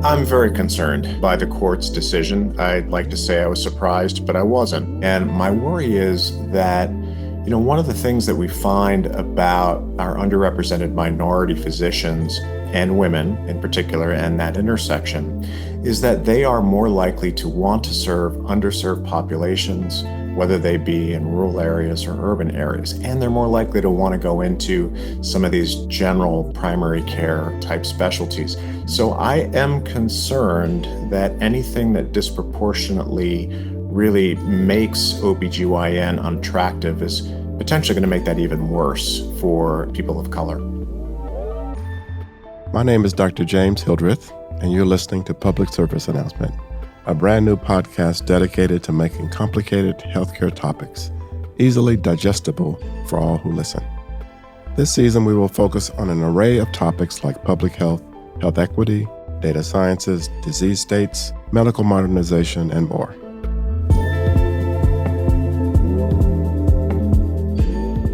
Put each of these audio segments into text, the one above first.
I'm very concerned by the court's decision. I'd like to say I was surprised, but I wasn't. And my worry is that, one of the things that we find about our underrepresented minority physicians and women in particular, and that intersection, is that they are more likely to want to serve underserved populations, whether they be in rural areas or urban areas. And they're more likely to want to go into some of these general primary care type specialties. So I am concerned that anything that disproportionately really makes OB-GYN unattractive is potentially going to make that even worse for people of color. My name is Dr. James Hildreth, and you're listening to Public Service Announcement, a brand new podcast dedicated to making complicated healthcare topics easily digestible for all who listen. This season, we will focus on an array of topics like public health, health equity, data sciences, disease states, medical modernization, and more.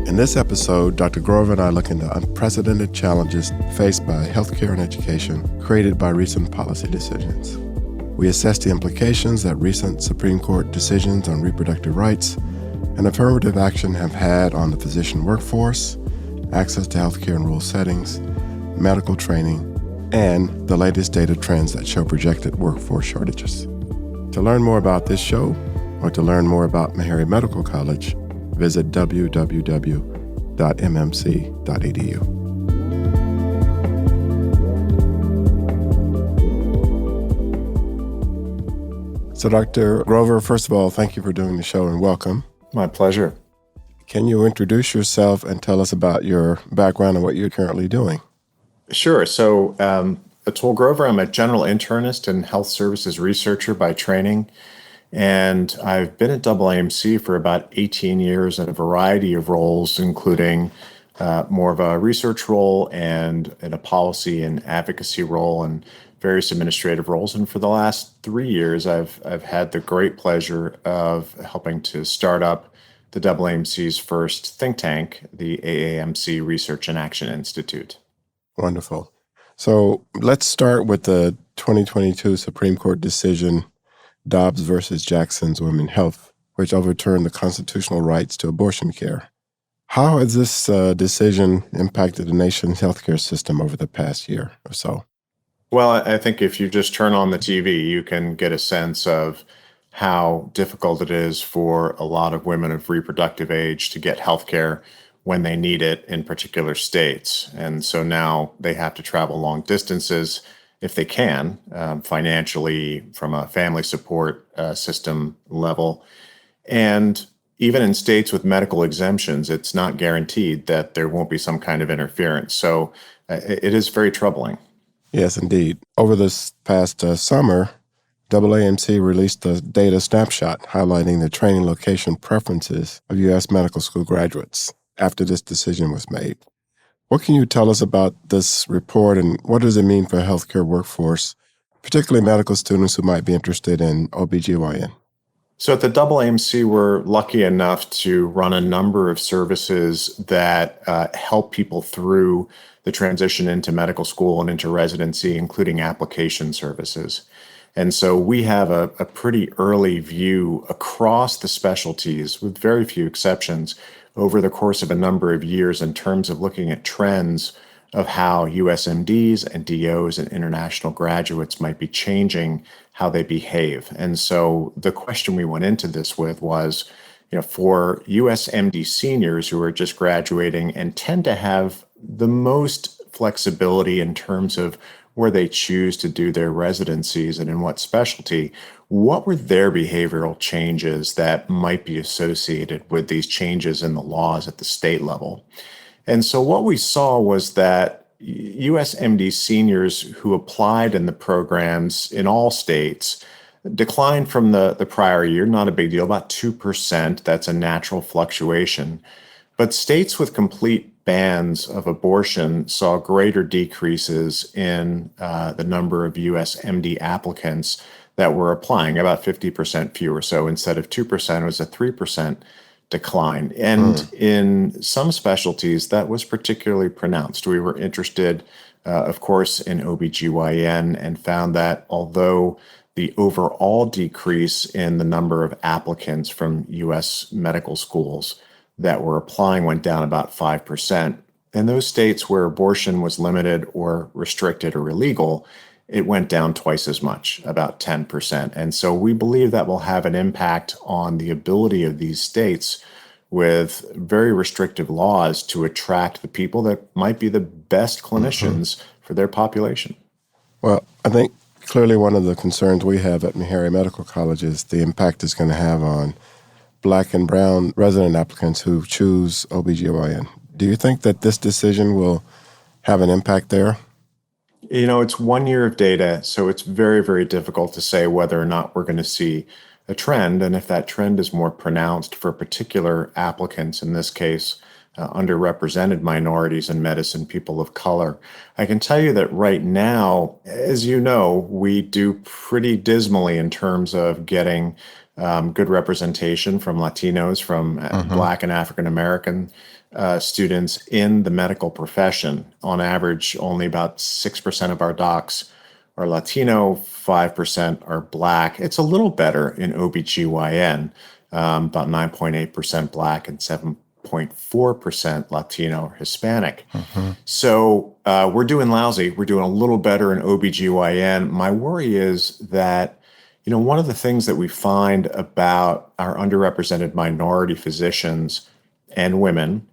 In this episode, Dr. Grover and I look into unprecedented challenges faced by healthcare and education created by recent policy decisions. We assess the implications that recent Supreme Court decisions on reproductive rights and affirmative action have had on the physician workforce, access to healthcare in rural settings, medical training, and the latest data trends that show projected workforce shortages. To learn more about this show, or to learn more about Meharry Medical College, visit www.mmc.edu. So, Dr. Grover, first of all, thank you for doing the show and welcome. My pleasure. Can you introduce yourself and tell us about your background and what you're currently doing? Sure. So, Atul Grover, I'm a general internist and health services researcher by training. And I've been at AAMC for about 18 years in a variety of roles, including more of a research role and in a policy and advocacy role and various administrative roles. And for the last 3 years, I've had the great pleasure of helping to start up the AAMC's first think tank, the AAMC Research and Action Institute. Wonderful. So let's start with the 2022 Supreme Court decision, Dobs versus Jackson's Women's Health, which overturned the constitutional rights to abortion care. How has this decision impacted the nation's healthcare system over the past year or so? Well, I think if you just turn on the TV, you can get a sense of how difficult it is for a lot of women of reproductive age to get healthcare when they need it in particular states. And so now they have to travel long distances if they can, financially, from a family support system level. And even in states with medical exemptions, it's not guaranteed that there won't be some kind of interference. So it is very troubling. Yes, indeed. Over this past summer, AAMC released a data snapshot highlighting the training location preferences of U.S. medical school graduates after this decision was made. What can you tell us about this report and what does it mean for a healthcare workforce, particularly medical students who might be interested in OB-GYN? So at the AAMC, we're lucky enough to run a number of services that help people through the transition into medical school and into residency, including application services. And so we have a pretty early view across the specialties, with very few exceptions, over the course of a number of years in terms of looking at trends of how USMDs and DOs and international graduates might be changing how they behave. And so the question we went into this with was, for USMD seniors who are just graduating and tend to have the most flexibility in terms of where they choose to do their residencies and in what specialty, what were their behavioral changes that might be associated with these changes in the laws at the state level? And so what we saw was that USMD seniors who applied in the programs in all states declined from the prior year, not a big deal, about 2%. That's a natural fluctuation. But states with complete bans of abortion saw greater decreases in the number of USMD applicants that were applying, about 50% fewer. So instead of 2%, it was a 3% decline. And in some specialties, that was particularly pronounced. We were interested, of course, in OB-GYN and found that although the overall decrease in the number of applicants from U.S. medical schools that were applying went down about 5%. In those states where abortion was limited or restricted or illegal, it went down twice as much, about 10%. And so we believe that will have an impact on the ability of these states with very restrictive laws to attract the people that might be the best clinicians for their population. Well, I think clearly one of the concerns we have at Meharry Medical College is the impact it's going to have on Black and brown resident applicants who choose OB-GYN. Do you think that this decision will have an impact there? It's 1 year of data, so it's very, very difficult to say whether or not we're going to see a trend. And if that trend is more pronounced for particular applicants, in this case, underrepresented minorities in medicine, people of color. I can tell you that right now, as you know, we do pretty dismally in terms of getting good representation from Latinos, from Black and African American students in the medical profession. On average, only about 6% of our docs are Latino, 5% are Black. It's a little better in OB-GYN, about 9.8% Black and 7.4% Latino or Hispanic. So we're doing lousy. We're doing a little better in OB-GYN. My worry is that, one of the things that we find about our underrepresented minority physicians and women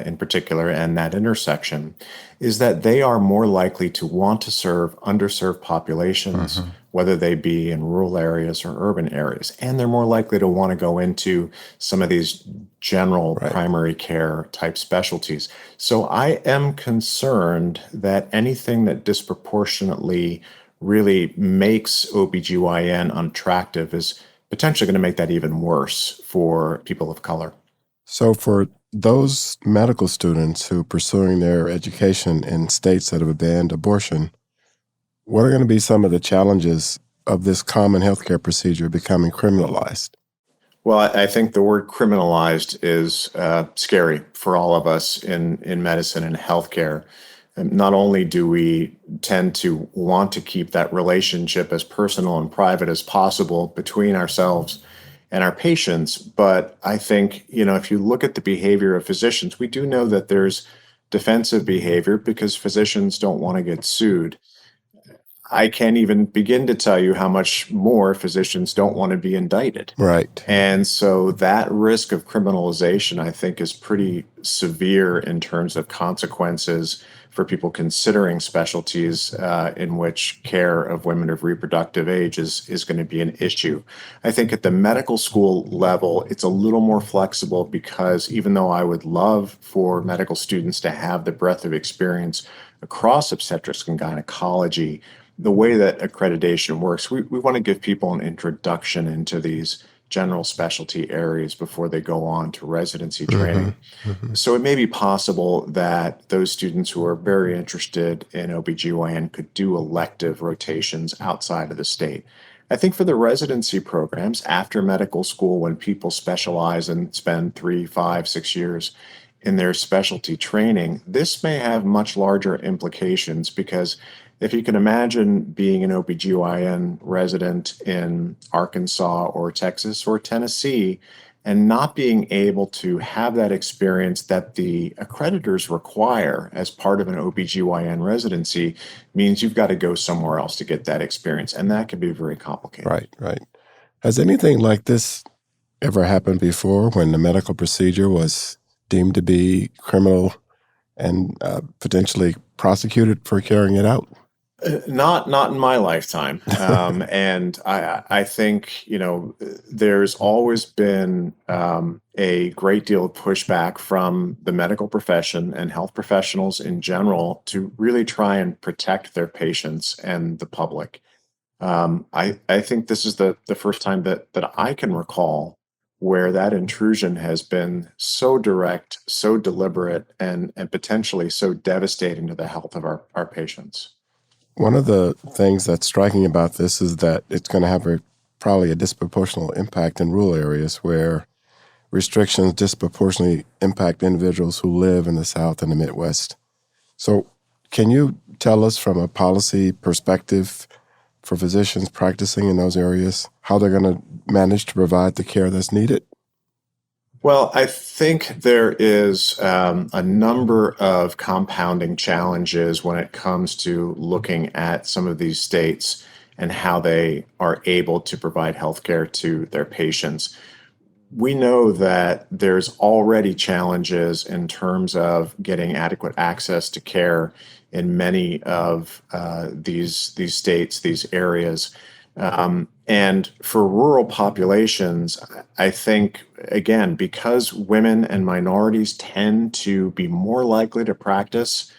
in particular, and that intersection, is that they are more likely to want to serve underserved populations, whether they be in rural areas or urban areas. And they're more likely to want to go into some of these general primary care type specialties. So I am concerned that anything that disproportionately really makes OB-GYN unattractive is potentially going to make that even worse for people of color. So for those medical students who are pursuing their education in states that have banned abortion, what are going to be some of the challenges of this common healthcare procedure becoming criminalized? Well, I think the word criminalized is scary for all of us in medicine and healthcare. And not only do we tend to want to keep that relationship as personal and private as possible between ourselves and our patients, but I think, if you look at the behavior of physicians, we do know that there's defensive behavior because physicians don't want to get sued. I can't even begin to tell you how much more physicians don't want to be indicted. Right. And so that risk of criminalization, I think, is pretty severe in terms of consequences for people considering specialties in which care of women of reproductive age is going to be an issue. I think at the medical school level, it's a little more flexible because even though I would love for medical students to have the breadth of experience across obstetrics and gynecology, the way that accreditation works, we want to give people an introduction into these general specialty areas before they go on to residency training. So it may be possible that those students who are very interested in OB-GYN could do elective rotations outside of the state. I think for the residency programs after medical school, when people specialize and spend 3, 5, 6 years in their specialty training, this may have much larger implications because if you can imagine being an OB-GYN resident in Arkansas or Texas or Tennessee and not being able to have that experience that the accreditors require as part of an OB-GYN residency means you've got to go somewhere else to get that experience. And that can be very complicated. Right. Has anything like this ever happened before when the medical procedure was deemed to be criminal and potentially prosecuted for carrying it out? Not in my lifetime. And I think, there's always been a great deal of pushback from the medical profession and health professionals in general to really try and protect their patients and the public. I think this is the first time that I can recall where that intrusion has been so direct, so deliberate, and potentially so devastating to the health of our patients. One of the things that's striking about this is that it's going to have probably a disproportional impact in rural areas where restrictions disproportionately impact individuals who live in the South and the Midwest. So, can you tell us from a policy perspective for physicians practicing in those areas how they're going to manage to provide the care that's needed? Well, I think there is a number of compounding challenges when it comes to looking at some of these states and how they are able to provide healthcare to their patients. We know that there's already challenges in terms of getting adequate access to care in many of these states, these areas. And for rural populations, I think, again, because women and minorities tend to be more likely to practice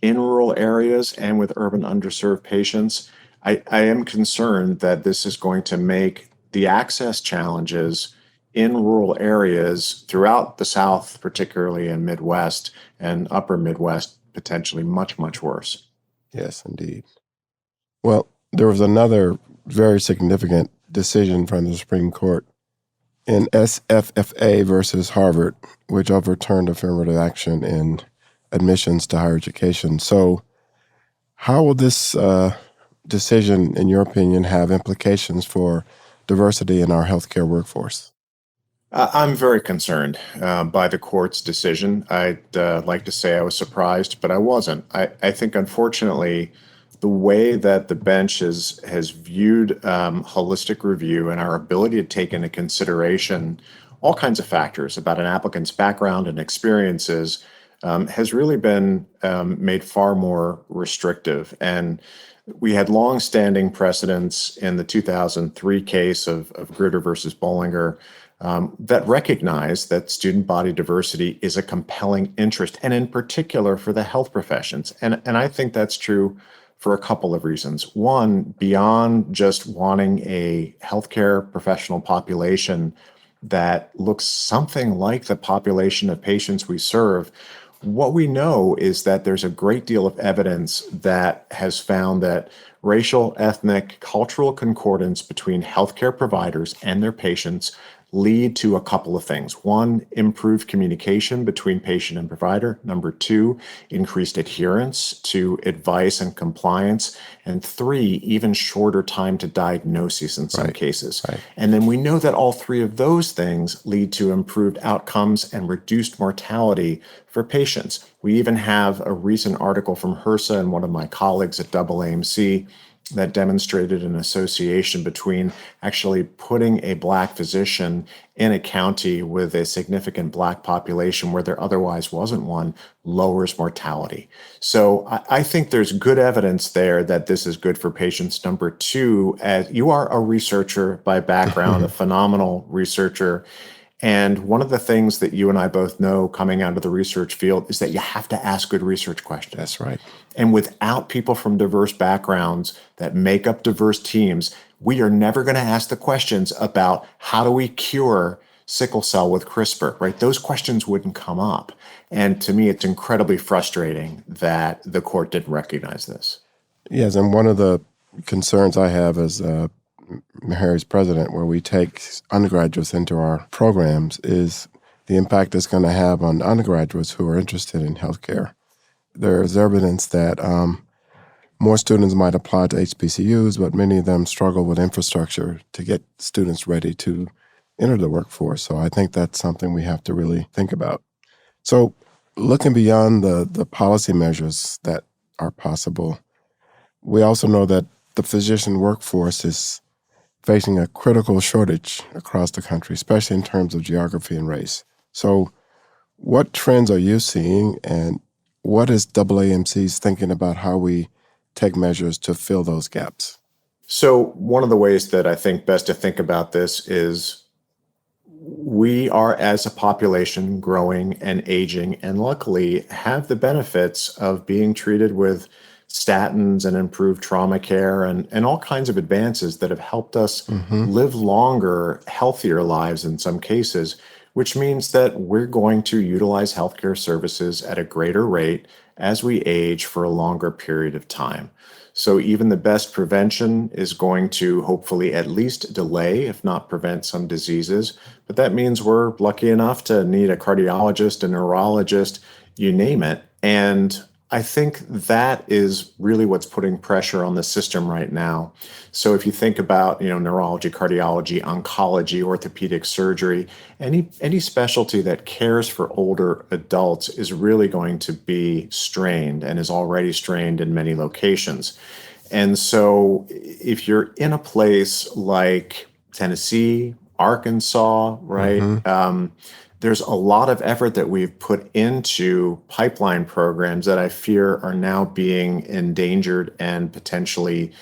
in rural areas and with urban underserved patients, I am concerned that this is going to make the access challenges in rural areas throughout the South, particularly in Midwest and upper Midwest, potentially much, much worse. Yes, indeed. Well, there was another very significant decision from the Supreme Court in SFFA versus Harvard, which overturned affirmative action in admissions to higher education. So, how will this decision, in your opinion, have implications for diversity in our healthcare workforce? I'm very concerned by the court's decision. I'd like to say I was surprised, but I wasn't. I think, unfortunately, the way that the bench has viewed holistic review and our ability to take into consideration all kinds of factors about an applicant's background and experiences has really been made far more restrictive. And we had long-standing precedents in the 2003 case of Gritter versus Bollinger that recognize that student body diversity is a compelling interest, and in particular for the health professions. And I think that's true for a couple of reasons. One, beyond just wanting a healthcare professional population that looks something like the population of patients we serve, what we know is that there's a great deal of evidence that has found that racial, ethnic, cultural concordance between healthcare providers and their patients lead to a couple of things. One, improved communication between patient and provider. Number two, increased adherence to advice and compliance. And three, even shorter time to diagnosis in some cases. Right. And then we know that all three of those things lead to improved outcomes and reduced mortality for patients. We even have a recent article from HRSA and one of my colleagues at AAMC that demonstrated an association between actually putting a Black physician in a county with a significant Black population where there otherwise wasn't one, lowers mortality. So I think there's good evidence there that this is good for patients. Number two, as you are a researcher by background, a phenomenal researcher. And one of the things that you and I both know coming out of the research field is that you have to ask good research questions. That's right. And without people from diverse backgrounds that make up diverse teams, we are never going to ask the questions about how do we cure sickle cell with CRISPR, right? Those questions wouldn't come up. And to me, it's incredibly frustrating that the court didn't recognize this. Yes, and one of the concerns I have as Harry's president, where we take undergraduates into our programs, is the impact it's going to have on undergraduates who are interested in healthcare. There's evidence that more students might apply to HBCUs, but many of them struggle with infrastructure to get students ready to enter the workforce. So I think that's something we have to really think about. So looking beyond the policy measures that are possible, we also know that the physician workforce is facing a critical shortage across the country, especially in terms of geography and race. So what trends are you seeing, and what is AAMC's thinking about how we take measures to fill those gaps? So one of the ways that I think best to think about this is we are, as a population, growing and aging, and luckily have the benefits of being treated with statins and improved trauma care and all kinds of advances that have helped us live longer, healthier lives in some cases, which means that we're going to utilize healthcare services at a greater rate as we age for a longer period of time. So even the best prevention is going to hopefully at least delay, if not prevent, some diseases. But that means we're lucky enough to need a cardiologist, a neurologist, you name it. And I think that is really what's putting pressure on the system right now. So if you think about, neurology, cardiology, oncology, orthopedic surgery, any specialty that cares for older adults is really going to be strained and is already strained in many locations. And so if you're in a place like Tennessee, Arkansas, right? There's a lot of effort that we've put into pipeline programs that I fear are now being endangered and potentially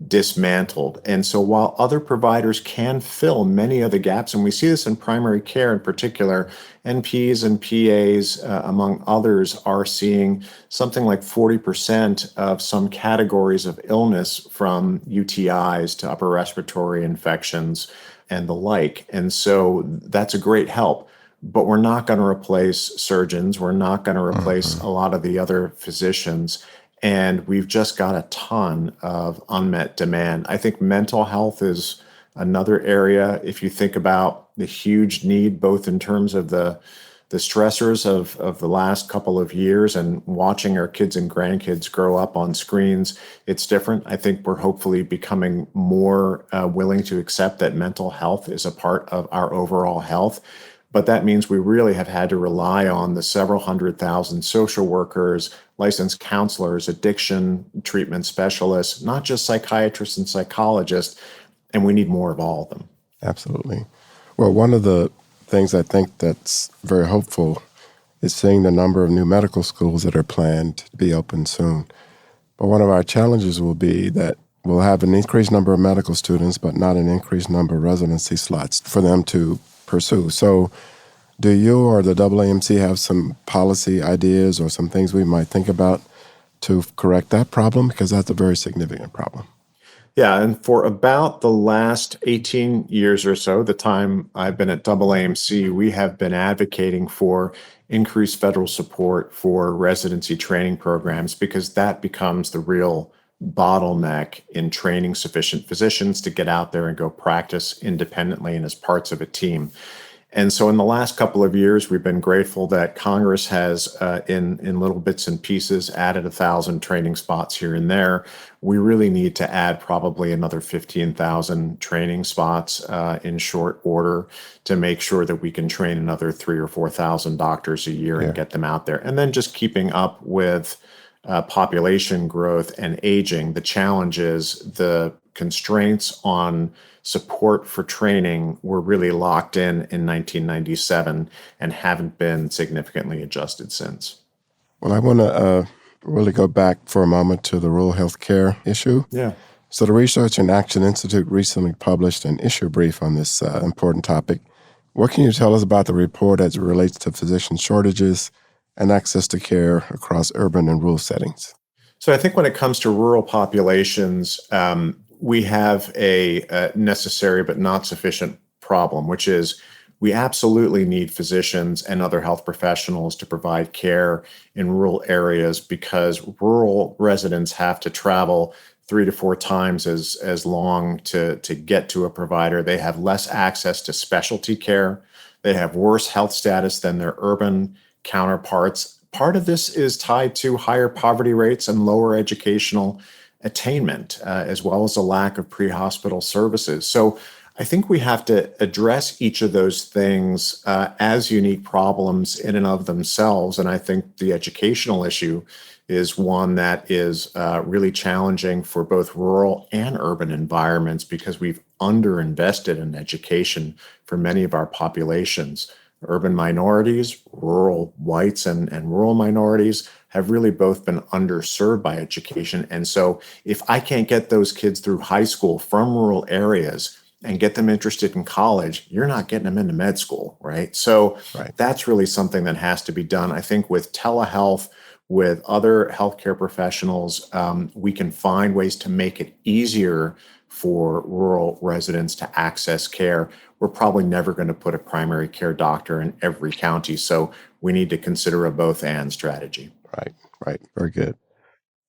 dismantled. And so while other providers can fill many of the gaps, and we see this in primary care in particular, NPs and PAs, among others, are seeing something like 40% of some categories of illness from UTIs to upper respiratory infections and the like. And so that's a great help. But we're not going to replace surgeons. We're not going to replace a lot of the other physicians. And we've just got a ton of unmet demand. I think mental health is another area. If you think about the huge need, both in terms of the stressors of the last couple of years and watching our kids and grandkids grow up on screens, it's different. I think we're hopefully becoming more willing to accept that mental health is a part of our overall health. But that means we really have had to rely on the several 100,000 social workers, licensed counselors, addiction treatment specialists, not just psychiatrists and psychologists, and we need more of all of them. Absolutely. Well, one of the things I think that's very hopeful is seeing the number of new medical schools that are planned to be open soon. But one of our challenges will be that we'll have an increased number of medical students, but not an increased number of residency slots for them to pursue. So do you or the AAMC have some policy ideas or some things we might think about to correct that problem? Because that's a very significant problem. Yeah, and for about the last 18 years or so, the time I've been at AAMC, we have been advocating for increased federal support for residency training programs because that becomes the real bottleneck in training sufficient physicians to get out there and go practice independently and as parts of a team. And so in the last couple of years, we've been grateful that Congress has, in little bits and pieces, added 1,000 training spots here and there. We really need to add probably another 15,000 training spots in short order to make sure that we can train another 3,000 or 4,000 doctors a year and get them out there. And then just keeping up with population growth and aging. The challenge is the constraints on support for training were really locked in 1997 and haven't been significantly adjusted since. Well, I want to really go back for a moment to the rural healthcare issue. Yeah. So the Research and Action Institute recently published an issue brief on this important topic. What can you tell us about the report as it relates to physician shortages and access to care across urban and rural settings? So I think when it comes to rural populations, we have a necessary but not sufficient problem, which is we absolutely need physicians and other health professionals to provide care in rural areas because rural residents have to travel 3 to 4 times as long to get to a provider. They have less access to specialty care. They have worse health status than their urban counterparts. Part of this is tied to higher poverty rates and lower educational attainment, as well as a lack of pre-hospital services. So I think we have to address each of those things as unique problems in and of themselves. And I think the educational issue is one that is really challenging for both rural and urban environments because we've underinvested in education for many of our populations. Urban minorities, rural whites, and rural minorities have really both been underserved by education. And so if I can't get those kids through high school from rural areas and get them interested in college, you're not getting them into med school, right? So that's really something that has to be done. I think with telehealth, with other healthcare professionals, we can find ways to make it easier for rural residents to access care. We're probably never going to put a primary care doctor in every county, so we need to consider a both-and strategy. Right. Right. Very good.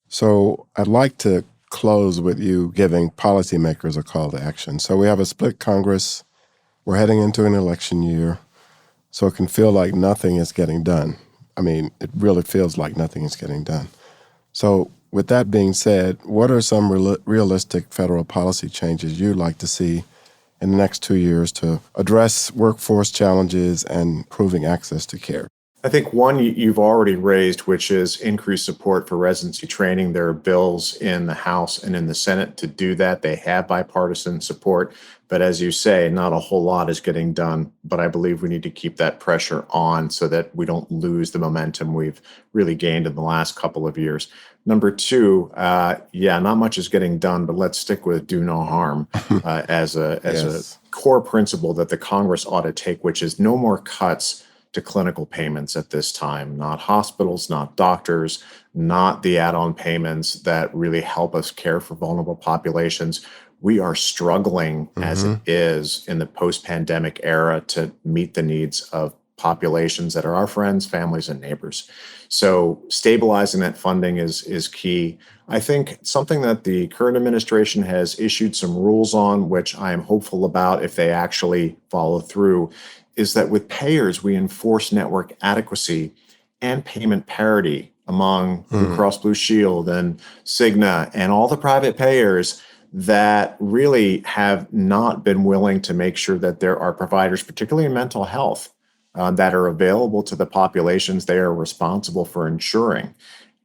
So I'd like to close with you giving policymakers a call to action. So we have a split Congress. We're heading into an election year. So it can feel like nothing is getting done. I mean, it really feels like nothing is getting done. So with that being said, what are some realistic federal policy changes you'd like to see in the next 2 years to address workforce challenges and improving access to care? I think one you've already raised, which is increased support for residency training. There are bills in the House and in the Senate to do that. They have bipartisan support. But as you say, not a whole lot is getting done. But I believe we need to keep that pressure on so that we don't lose the momentum we've really gained in the last couple of years. Number two, not much is getting done, but let's stick with do no harm as a core principle that the Congress ought to take, which is no more cuts to clinical payments at this time, not hospitals, not doctors, not the add-on payments that really help us care for vulnerable populations. We are struggling as it is in the post-pandemic era to meet the needs of populations that are our friends, families, and neighbors. So stabilizing that funding is key. I think something that the current administration has issued some rules on, which I am hopeful about if they actually follow through, is that with payers, we enforce network adequacy and payment parity among Blue Cross Blue Shield and Cigna and all the private payers that really have not been willing to make sure that there are providers, particularly in mental health, that are available to the populations they are responsible for ensuring,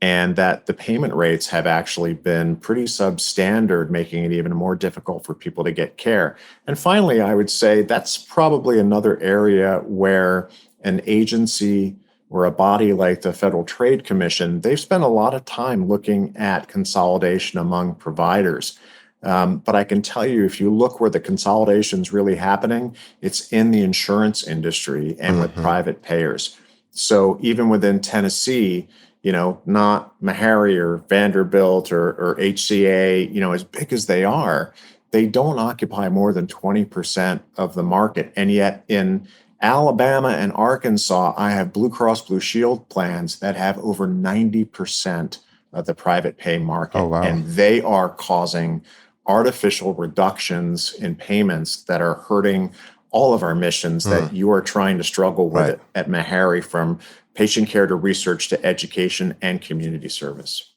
and that the payment rates have actually been pretty substandard, making it even more difficult for people to get care. And finally, I would say that's probably another area where an agency or a body like the Federal Trade Commission, they've spent a lot of time looking at consolidation among providers. But I can tell you, if you look where the consolidation's really happening, it's in the insurance industry and with private payers. So even within Tennessee, not Meharry or Vanderbilt or HCA, as big as they are, they don't occupy more than 20% of the market. And yet in Alabama and Arkansas, I have Blue Cross Blue Shield plans that have over 90% of the private pay market. Oh, wow. And they are causing artificial reductions in payments that are hurting all of our missions that you are trying to struggle with at Meharry, from patient care to research to education and community service.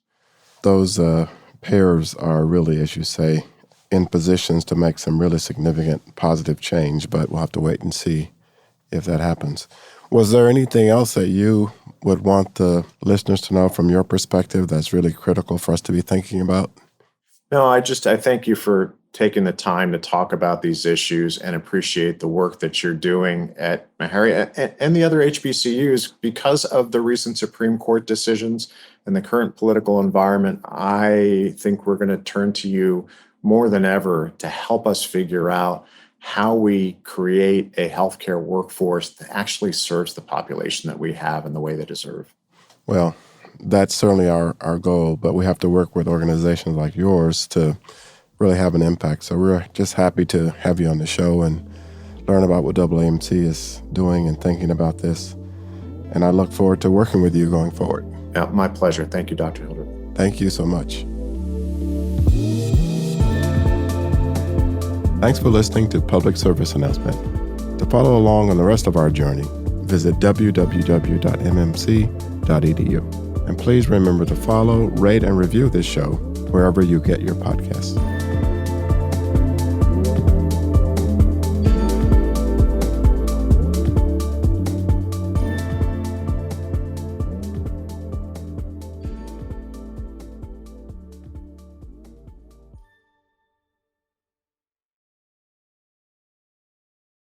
Those payers are really, as you say, in positions to make some really significant positive change, but we'll have to wait and see if that happens. Was there anything else that you would want the listeners to know from your perspective that's really critical for us to be thinking about? No, I thank you for taking the time to talk about these issues and appreciate the work that you're doing at Meharry and the other HBCUs. Because of the recent Supreme Court decisions and the current political environment, I think we're going to turn to you more than ever to help us figure out how we create a healthcare workforce that actually serves the population that we have in the way they deserve. Well, that's certainly our goal, but we have to work with organizations like yours to really have an impact. So we're just happy to have you on the show and learn about what AAMC is doing and thinking about this. And I look forward to working with you going forward. Yeah, my pleasure. Thank you, Dr. Hilder. Thank you so much. Thanks for listening to Public Service Announcement. To follow along on the rest of our journey, visit www.mmc.edu. And please remember to follow, rate, and review this show wherever you get your podcasts.